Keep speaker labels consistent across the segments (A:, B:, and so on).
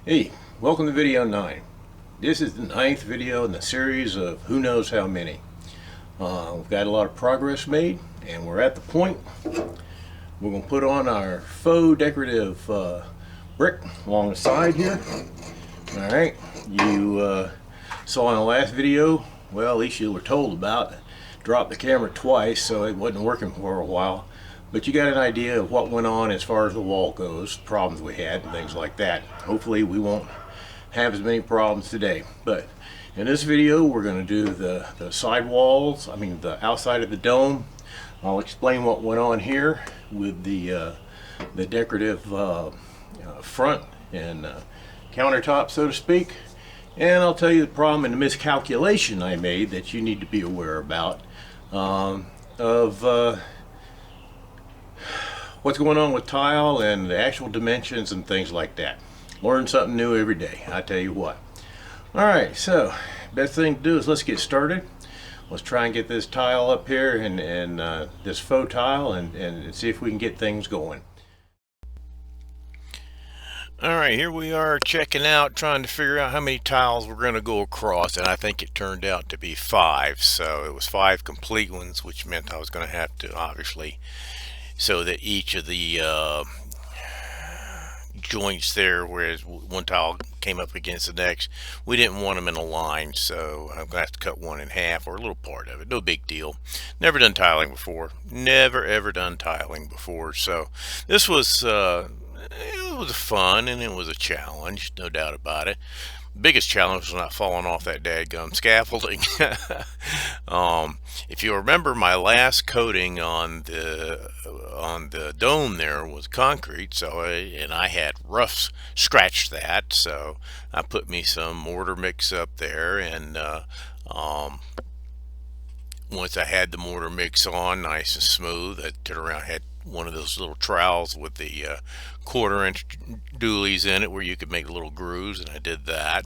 A: Hey, welcome to video 9. This is the 9th video in the series of who knows how many. We've got a lot of progress made, and we're at the point we're going to put on our faux decorative brick along the side here. Alright, you saw in the last video, well, at least you were told about, dropped the camera twice, so it wasn't working for a while. But you got an idea of what went on as far as the wall goes, problems we had and things like that. Hopefully we won't have as many problems today. But in this video we're going to do the side walls, the outside of the dome. I'll explain what went on here with the decorative front and countertop, so to speak. And I'll tell you the problem and the miscalculation I made that you need to be aware about what's going on with tile and the actual dimensions and things like that. Learn something new every day, I tell you what. Alright, so best thing to do is let's get started. Let's try and get this tile up here and this faux tile and see if we can get things going. Alright, here we are checking out, trying to figure out how many tiles we're going to go across, and I think it turned out to be 5. So it was 5 complete ones, which meant I was going to have to obviously, so that each of the joints there, whereas one tile came up against the next, we didn't want them in a line, so I'm gonna have to cut one in half or a little part of it. No big deal. Never done tiling before. Never ever done tiling before. So this was it was fun and it was a challenge, no doubt about it. Biggest challenge was not falling off that dadgum scaffolding. If you remember, my last coating on the dome there was concrete, so I had rough scratched that, so I put me some mortar mix up there, and once I had the mortar mix on nice and smooth, I turned around, had one of those little trowels with the 1/4 inch doolies in it where you could make little grooves, and I did that.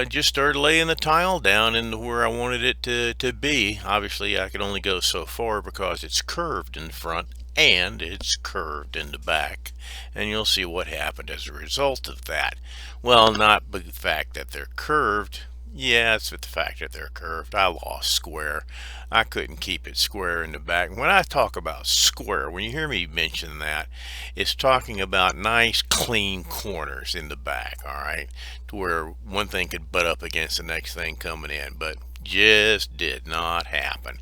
A: Just started laying the tile down into where I wanted it to be. Obviously I could only go so far because it's curved in the front and it's curved in the back, and you'll see what happened as a result of that. Well, not the fact that they're curved. Yeah, it's the fact that they're curved. I lost square. I couldn't keep it square in the back. When I talk about square, when you hear me mention that, it's talking about nice, clean corners in the back, all right, to where one thing could butt up against the next thing coming in, but just did not happen.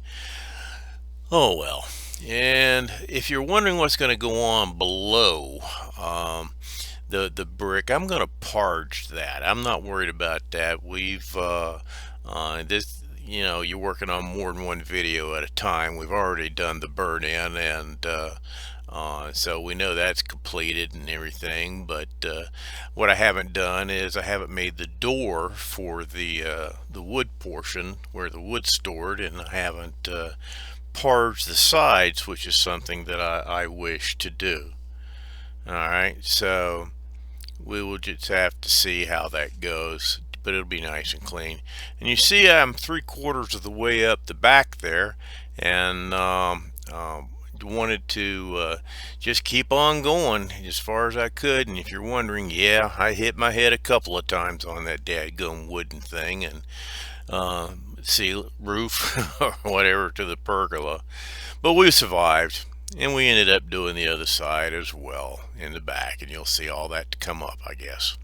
A: Oh well. And if you're wondering what's going to go on below, the brick, I'm going to parge that. I'm not worried about that. We've this, you know, you're working on more than one video at a time. We've already done the burn in, and so we know that's completed and everything. But what I haven't done is I haven't made the door for the wood portion where the wood's stored, and I haven't parged the sides, which is something that I wish to do. Alright, so we will just have to see how that goes, but it'll be nice and clean. And you see I'm 3/4 of the way up the back there, and wanted to just keep on going as far as I could. And if you're wondering, yeah, I hit my head a couple of times on that dadgum wooden thing, and see, roof or whatever to the pergola, but we survived. And we ended up doing the other side as well in the back, and you'll see all that to come up, I guess.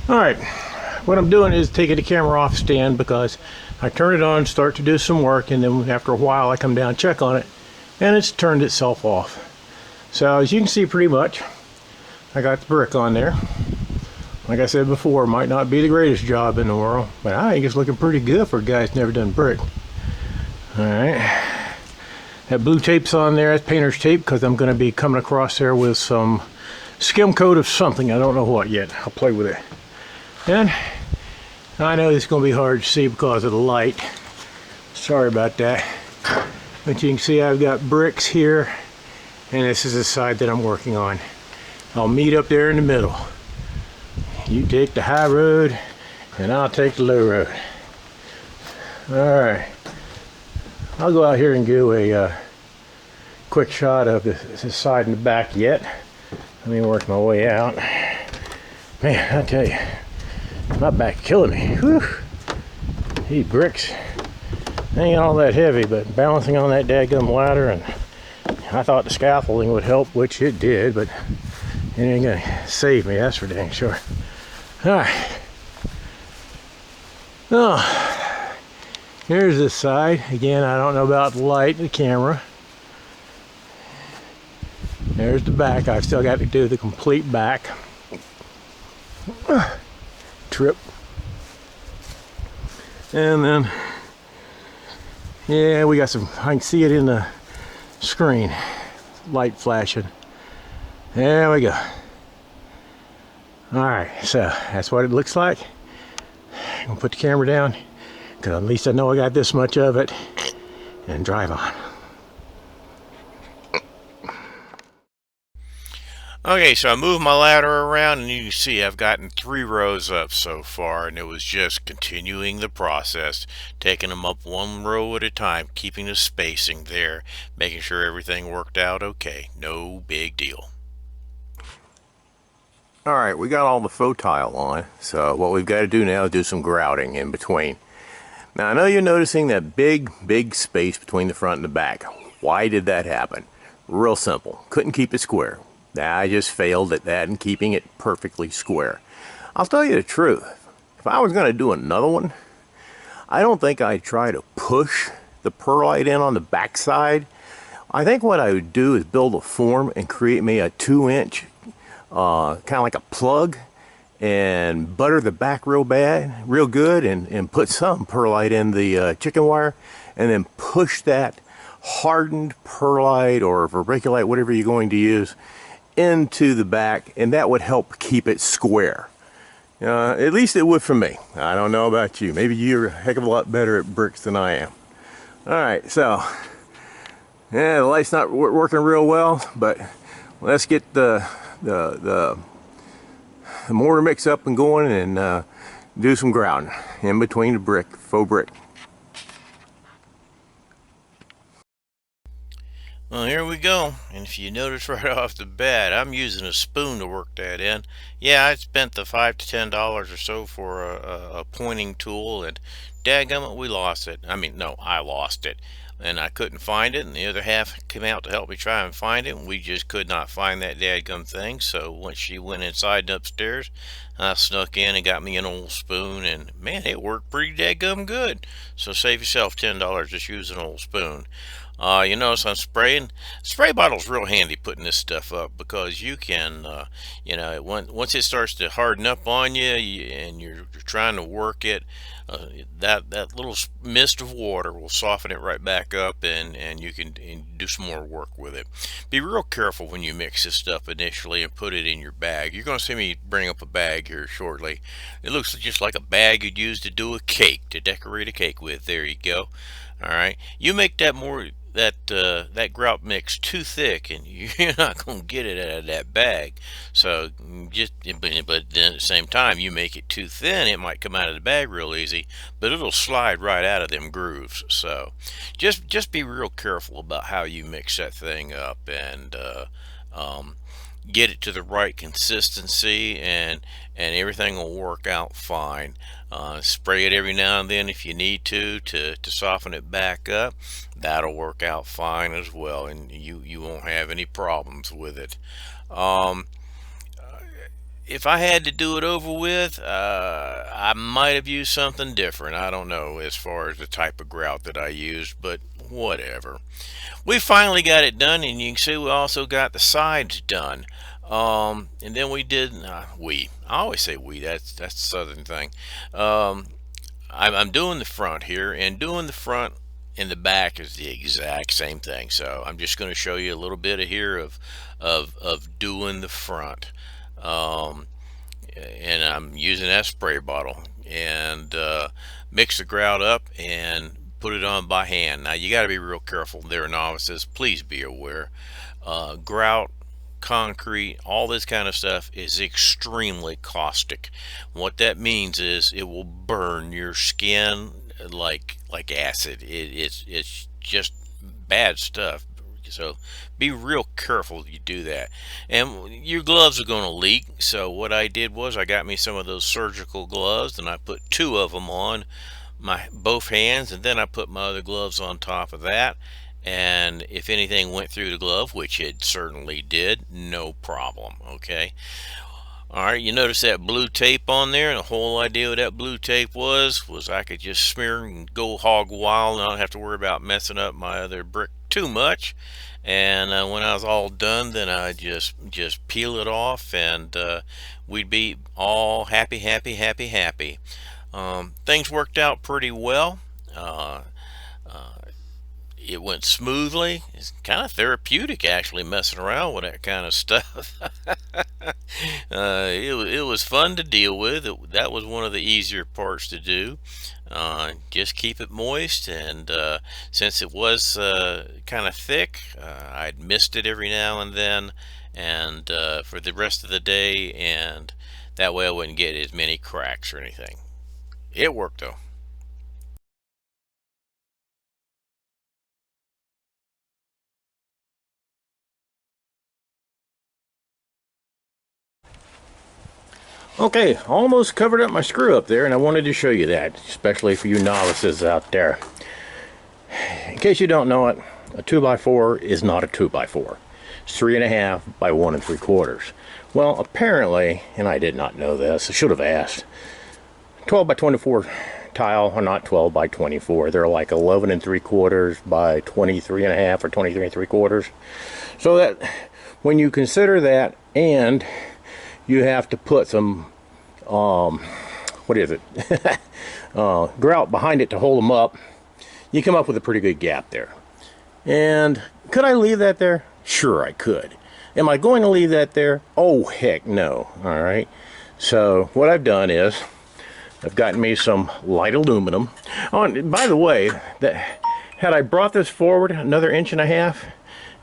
A: Alright, what I'm doing is taking the camera off stand because I turn it on, start to do some work, and then after a while I come down, check on it, and it's turned itself off. So as you can see, pretty much I got the brick on there. Like I said before, it might not be the greatest job in the world, but I think it's looking pretty good for a guy who's never done brick. Alright, that blue tape's on there, that's painter's tape, because I'm going to be coming across there with some skim coat of something. I don't know what yet. I'll play with it. And I know it's going to be hard to see because of the light. Sorry about that. But you can see I've got bricks here, and this is the side that I'm working on. I'll meet up there in the middle. You take the high road and I'll take the low road. Alright,
B: I'll go out here and do a quick shot of this side and the back yet. Let me work my way out. Man, I tell you, my back killing me. Whew. These bricks ain't all that heavy, but balancing on that dadgum ladder, and I thought the scaffolding would help, which it did, but it ain't gonna save me, that's for dang sure. Alright. Oh, here's this side. Again, I don't know about the light and the camera. There's the back. I've still got to do the complete back. Trip. And then, yeah, we got some, I can see it in the screen. Light flashing. There we go. Alright, so that's what it looks like. I'm gonna put the camera down, because at least I know I got this much of it, and drive on.
A: Okay, so I moved my ladder around, and you can see I've gotten 3 rows up so far, and it was just continuing the process, taking them up 1 row at a time, keeping the spacing there, making sure everything worked out okay. No big deal.
B: Alright, we got all the faux tile on, so what we've got to do now is do some grouting in between. Now I know you're noticing that big space between the front and the back. Why did that happen? Real simple. Couldn't keep it square. I just failed at that and keeping it perfectly square. I'll tell you the truth. If I was going to do another one, I don't think I'd try to push the perlite in on the back side. I think what I would do is build a form and create me a 2-inch, kind of like a plug, and butter the back real good, and put some perlite in the chicken wire, and then push that hardened perlite or vermiculite, whatever you're going to use, into the back, and that would help keep it square. At least it would for me. I don't know about you. Maybe you're a heck of a lot better at bricks than I am. Alright, so yeah, the light's not working real well, but let's get the mortar mix up and going, and do some grouting in between the faux brick.
A: Well, here we go, and if you notice right off the bat, I'm using a spoon to work that in. Yeah, I spent the $5 to $10 or so for a pointing tool, and dadgummit, we lost it. I mean, no, I lost it, and I couldn't find it, and the other half came out to help me try and find it, and we just could not find that dadgum thing. So once she went inside and upstairs, I snuck in and got me an old spoon, and man, it worked pretty dadgum good. So save yourself $10, just use an old spoon. You notice I'm spraying. Spray bottle's real handy putting this stuff up, because you can, once it starts to harden up on you, and you're trying to work it, that little mist of water will soften it right back up, and you can do some more work with it. Be real careful when you mix this stuff initially and put it in your bag. You're going to see me bring up a bag here shortly. It looks just like a bag you'd use to do a cake, to decorate a cake with. There you go. All right, you make that grout mix too thick, and you're not going to get it out of that bag. So but then at the same time, you make it too thin, it might come out of the bag real easy, but it'll slide right out of them grooves. So just be real careful about how you mix that thing up, and get it to the right consistency, and everything will work out fine. Spray it every now and then if you need to soften it back up. That'll work out fine as well, and you won't have any problems with it. If I had to do it over with, I might have used something different. I don't know as far as the type of grout that I used, but whatever. We finally got it done, and you can see we also got the sides done. And then we did, I always say we, that's a southern thing. I'm doing the front here, and doing the front and the back is the exact same thing. So I'm just going to show you a little bit of here of doing the front. And I'm using that spray bottle, and mix the grout up and put it on by hand. Now you got to be real careful there, novices. Please be aware. Grout, concrete, all this kind of stuff is extremely caustic. What that means is it will burn your skin like acid. It's just bad stuff. So be real careful you do that. And your gloves are going to leak. So what I did was I got me some of those surgical gloves, and I put two of them on my both hands, and then I put my other gloves on top of that. And if anything went through the glove, which it certainly did, no problem. Okay. All right, you notice that blue tape on there, and the whole idea of that blue tape was I could just smear and go hog wild and not have to worry about messing up my other brick too much. And when I was all done, then I just peel it off, and we'd be all happy, happy, happy, happy. Things worked out pretty well. Uh, it went smoothly. It's kind of therapeutic actually messing around with that kind of stuff. It was fun to deal with. That was one of the easier parts to do. Just keep it moist, and since it was kind of thick, I'd mist it every now and then, and for the rest of the day, and that way I wouldn't get as many cracks or anything. It worked though.
B: Okay, almost covered up my screw up there, and I wanted to show you that, especially for you novices out there. In case you don't know it, a 2x4 is not a 2x4. It's 3.5 by 1 3/4. Well, apparently, and I did not know this, I should have asked, 12 by 24 tile are not 12 by 24. They're like 11 3/4 by 23.5 or 23 3/4. So that when you consider that, and you have to put some what is it grout behind it to hold them up, you come up with a pretty good gap there. And could I leave that there? Sure, I could. Am I going to leave that there? Oh heck no. All right, so what I've done is I've gotten me some light aluminum. Oh, and by the way, that had I brought this forward another 1.5 inches,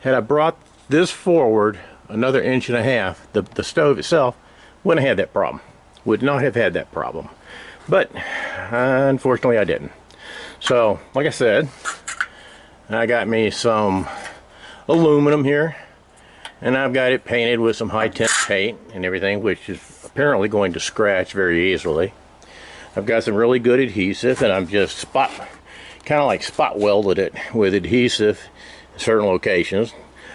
B: had I brought this forward another 1.5 inches, the stove itself wouldn't have had that problem. Would not have had that problem. But unfortunately I didn't. So like I said, I got me some aluminum here, and I've got it painted with some high temp paint and everything, which is apparently going to scratch very easily. I've got some really good adhesive, and I'm just kind of like spot welded it with adhesive in certain locations.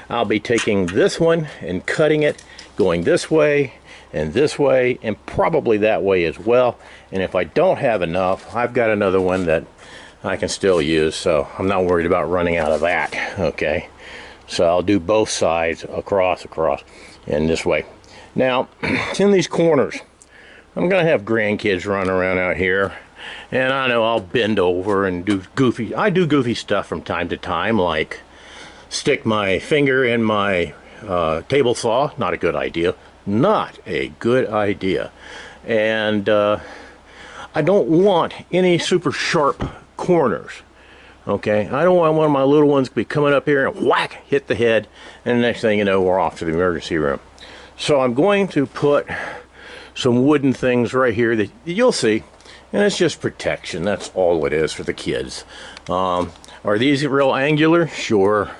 B: I'll be taking this one and cutting it, going this way and probably that way as well. And if I don't have enough, I've got another one that I can still use, so I'm not worried about running out of that. Okay, so I'll do both sides across in this way. Now it's in these corners. I'm gonna have grandkids running around out here, and I know I'll bend over and do goofy stuff from time to time, like stick my finger in my table saw. Not a good idea. Not a good idea. And I don't want any super sharp corners. Okay, I don't want one of my little ones to be coming up here and whack, hit the head, and the next thing you know, we're off to the emergency room. So I'm going to put some wooden things right here that you'll see, and it's just protection. That's all it is for the kids. Are these real angular? Sure.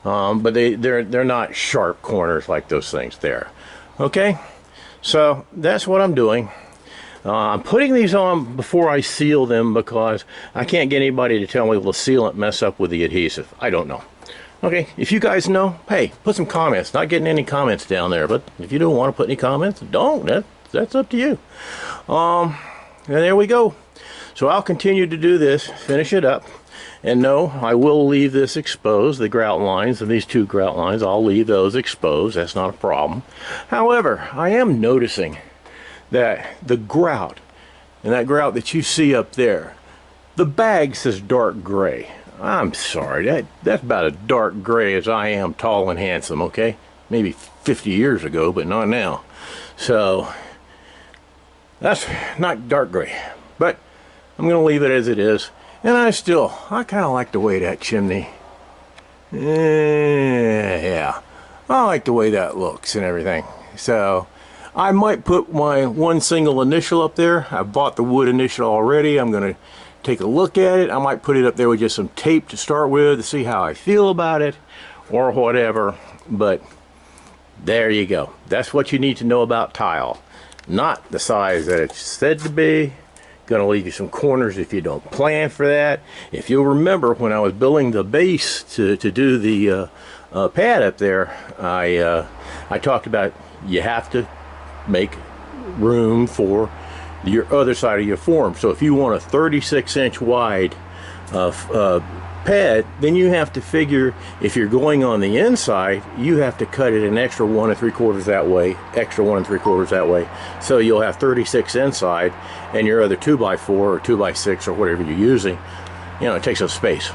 B: But they're not sharp corners like those things there. Okay, so that's what I'm doing. I'm putting these on before I seal them, because I can't get anybody to tell me, will the sealant mess up with the adhesive? I don't know. Okay, if you guys know, hey, put some comments. Not getting any comments down there, but if you don't want to put any comments, don't. That's up to you. And there we go. So I'll continue to do this, finish it up. And no, I will leave this exposed, the grout lines, and these two grout lines, I'll leave those exposed. That's not a problem. However, I am noticing that the grout, and that grout that you see up there, the bag says dark gray. I'm sorry, that's about as dark gray as I am tall and handsome, okay? Maybe 50 years ago, but not now. So, that's not dark gray. But I'm going to leave it as it is. And I kind of like the way that chimney, yeah, I like the way that looks and everything. So I might put my one single initial up there. I bought the wood initial already. I'm going to take a look at it. I might put it up there with just some tape to start with to see how I feel about it or whatever. But there you go. That's what you need to know about tile. Not the size that it's said to be. Gonna leave you some corners if you don't plan for that. If you'll remember, when I was building the base to do the pad up there, I talked about you have to make room for your other side of your form. So if you want a 36-inch wide pad, then you have to figure, if you're going on the inside, you have to cut it an extra 1 3/4 that way, extra 1 3/4 that way, so you'll have 36 inside, and your other 2x4 or 2x6 or whatever you're using, you know, it takes up space.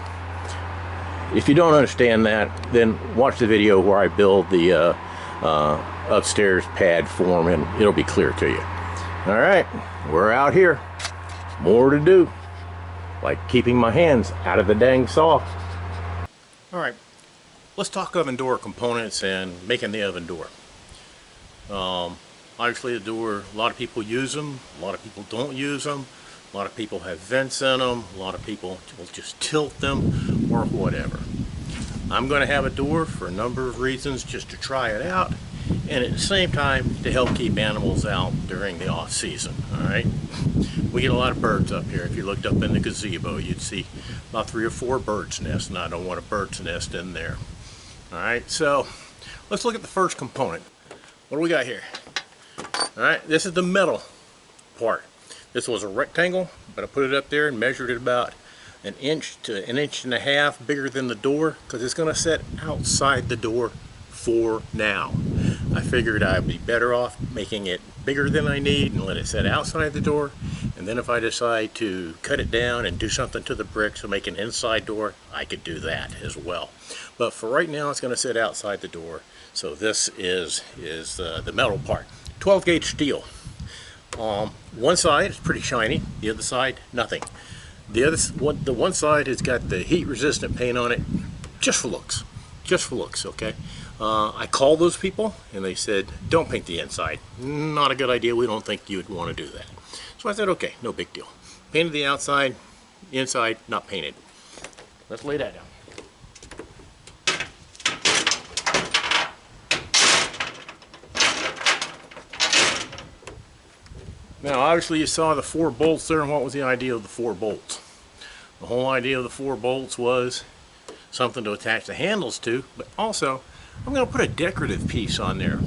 B: If you don't understand that, then watch the video where I build the upstairs pad form, and it'll be clear to you. All right, we're out here. More to do, like keeping my hands out of the dang saw. All right, let's talk oven door components and making the oven door. Obviously the door, a lot of people use them, a lot of people don't use them, a lot of people have vents in them, a lot of people will just tilt them or whatever. I'm going to have a door for a number of reasons, just to try it out, and at the same time to help keep animals out during the off season. All right, we get a lot of birds up here. If you looked up in the gazebo, you'd see about 3 or 4 birds' nests, and I don't want a bird's nest in there. All right, so let's look at the first component. What do we got here? All right, this is the metal part. This was a rectangle, but I put it up there and measured it about 1 inch to 1.5 inches bigger than the door, because it's going to sit outside the door for now. I figured I'd be better off making it bigger than I need and let it sit outside the door, and then if I decide to cut it down and do something to the bricks or make an inside door, I could do that as well. But for right now, it's going to sit outside the door. So this is the metal part. 12 gauge steel. One side is pretty shiny, the other side nothing. The one side has got the heat resistant paint on it, just for looks, okay? I called those people and they said, don't paint the inside. Not a good idea, we don't think you'd want to do that. So I said, okay, no big deal. Painted the outside, inside not painted. Let's lay that down. Now obviously you saw the 4 bolts there, and what was the idea of the 4 bolts? The whole idea of the 4 bolts was something to attach the handles to, but also I'm going to put a decorative piece on there.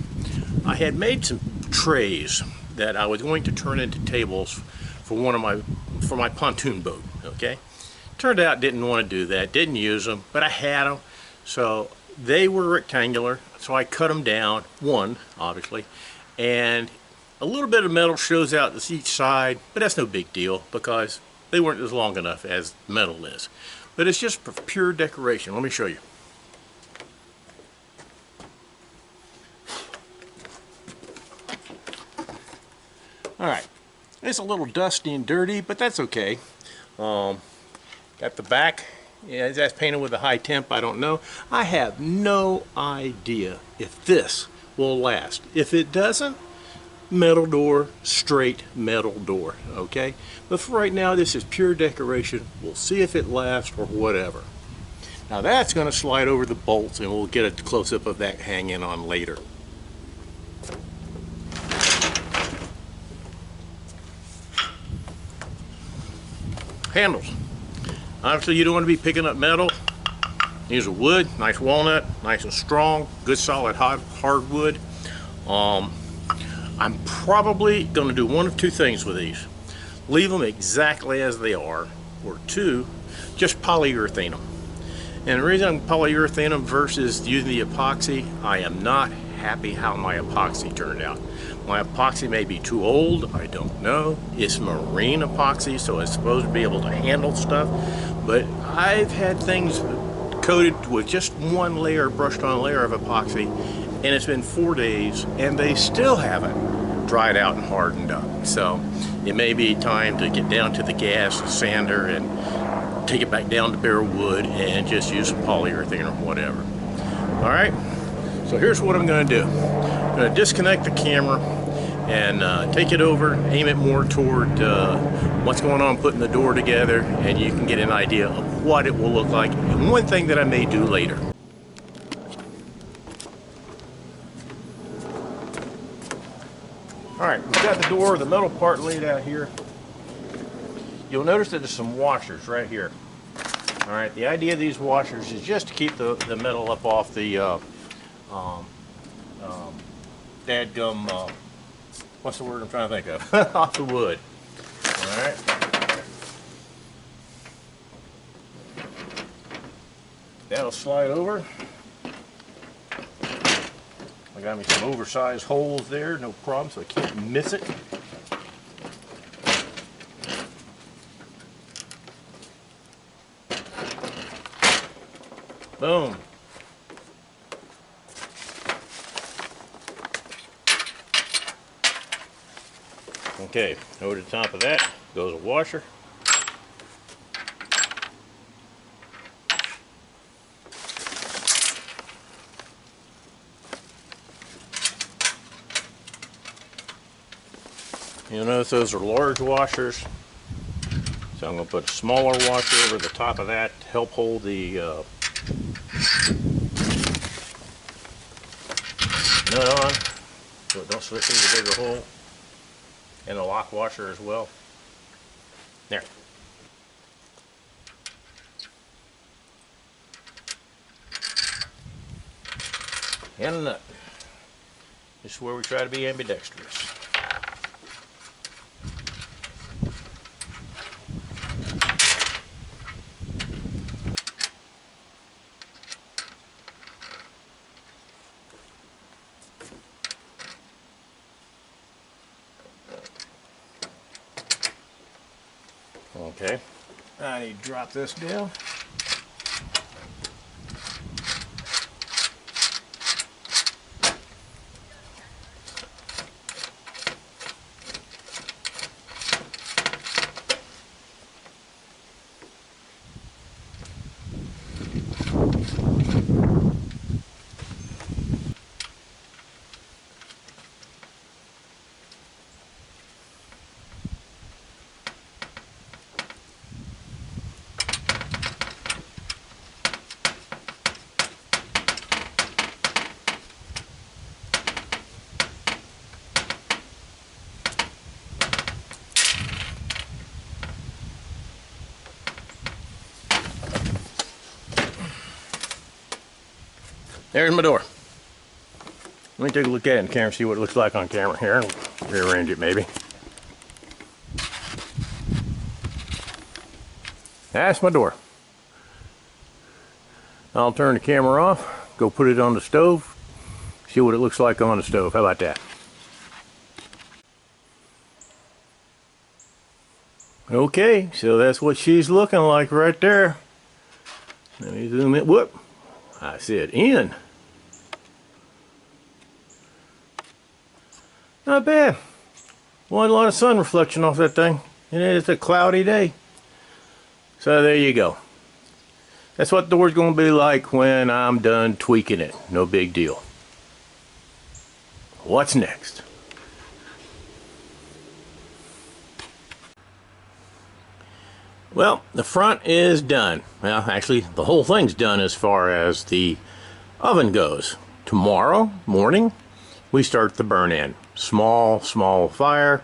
B: I had made some trays that I was going to turn into tables for my pontoon boat, okay? Turned out didn't want to do that, didn't use them, but I had them, so they were rectangular, so I cut them down, one obviously, and a little bit of metal shows out each side, but that's no big deal because they weren't as long enough as metal is. But it's just for pure decoration. Let me show you. Alright, it's a little dusty and dirty, but that's okay. Got the back, yeah, that's painted with a high temp, I don't know. I have no idea if this will last. If it doesn't, metal door, straight metal door, okay? But for right now, this is pure decoration. We'll see if it lasts or whatever. Now that's going to slide over the bolts, and we'll get a close-up of that hanging on later. Handles. Obviously you don't want to be picking up metal. These are wood, nice walnut, nice and strong, good solid hardwood. I'm probably going to do one of two things with these. Leave them exactly as they are, or two, just polyurethane them. And the reason I'm polyurethane them versus using the epoxy, I am not happy how my epoxy turned out. My epoxy may be too old, I don't know. It's marine epoxy, so it's supposed to be able to handle stuff. But I've had things coated with just one layer, brushed on layer of epoxy, and it's been 4 days and they still haven't dried out and hardened up. So it may be time to get down to the gas sander and take it back down to bare wood and just use some polyurethane or whatever. All right, so here's what I'm going to do. I'm going to disconnect the camera and take it over, aim it more toward what's going on putting the door together, and you can get an idea of what it will look like. And one thing that I may do later. Alright, we've got the door, the metal part laid out here. You'll notice that there's some washers right here. Alright, the idea of these washers is just to keep the metal up off the dadgum, what's the word I'm trying to think of? Off the wood. Alright. That'll slide over. I got me some oversized holes there, no problem, so I can't miss it. Boom. Okay, over the top of that goes a washer. You'll notice those are large washers, so I'm going to put a smaller washer over the top of that to help hold the nut on so it don't slip through the bigger hole, and a lock washer as well. There. And a nut. This is where we try to be ambidextrous. Okay, I need to drop this down. There's my door. Let me take a look at it in camera, see what it looks like on camera here, and rearrange it maybe. That's my door. I'll turn the camera off, go put it on the stove, see what it looks like on the stove. How about that? Okay, so that's what she's looking like right there. Let me zoom in. Whoop! I said in. Not bad. Well, a lot of sun reflection off that thing. And it's a cloudy day. So there you go. That's what the door's going to be like when I'm done tweaking it. No big deal. What's next? Well, the front is done. Well, actually, the whole thing's done as far as the oven goes. Tomorrow morning, we start the burn-in. Small fire,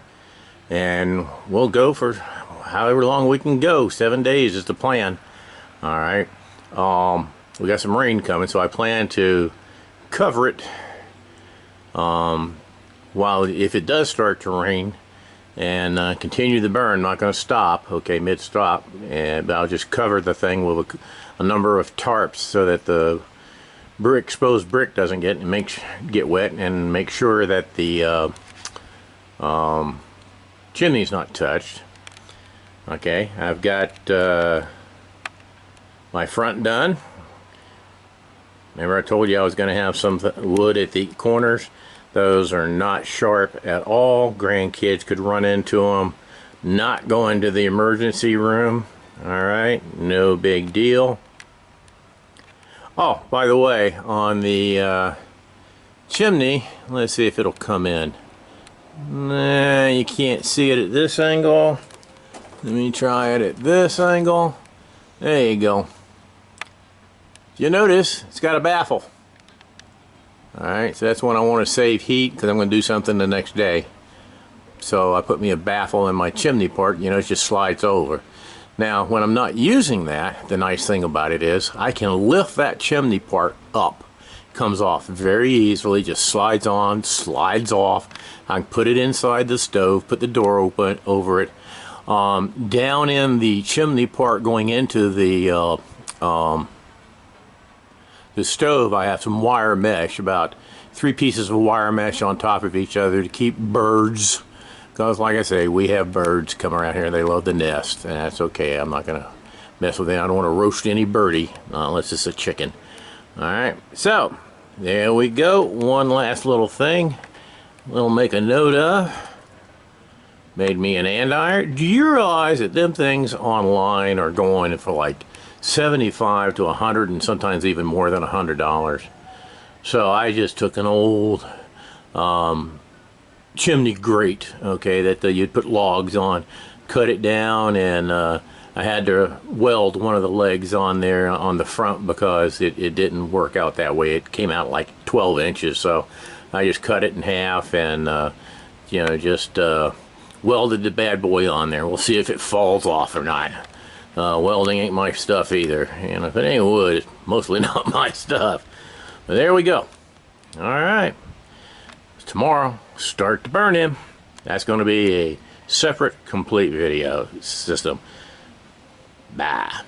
B: and we'll go for however long we can go. 7 days is the plan. All right. We got some rain coming, so I plan to cover it while, if it does start to rain, and continue the burn. Not going to stop, okay, mid-stop, but I'll just cover the thing with a number of tarps so that the exposed brick doesn't get wet, and make sure that the chimney's not touched. Okay, I've got my front done. Remember I told you I was going to have some wood at the corners. Those are not sharp at all. Grandkids could run into them. Not going to the emergency room. Alright, no big deal. Oh, by the way, on the chimney, let's see if it'll come in. Nah, you can't see it at this angle. Let me try it at this angle. There you go. You notice it's got a baffle. Alright, so that's when I want to save heat because I'm going to do something the next day. So I put me a baffle in my chimney part, you know, it just slides over. Now, when I'm not using that, the nice thing about it is I can lift that chimney part up. Comes off very easily, just slides on, slides off. I can put it inside the stove, put the door open over it. Down in the chimney part going into the stove, I have some wire mesh, about 3 pieces of wire mesh on top of each other to keep birds. Because like I say, we have birds come around here and they love the nest, and that's okay. I'm not going to mess with it. I don't want to roast any birdie, unless it's a chicken. Alright, so there we go. One last little thing we'll make a note of. Made me an andiron. Do you realize that them things online are going for like $75 to $100 and sometimes even more than $100? So I just took an old chimney grate, okay, that you'd put logs on, cut it down, and I had to weld one of the legs on there on the front because it didn't work out that way. It came out like 12 inches, so I just cut it in half and you know, just welded the bad boy on there. We'll see if it falls off or not. Welding ain't my stuff either, and if it ain't wood, it's mostly not my stuff. But there we go. Alright, tomorrow, start to burn him. That's going to be a separate, complete video system. Bye.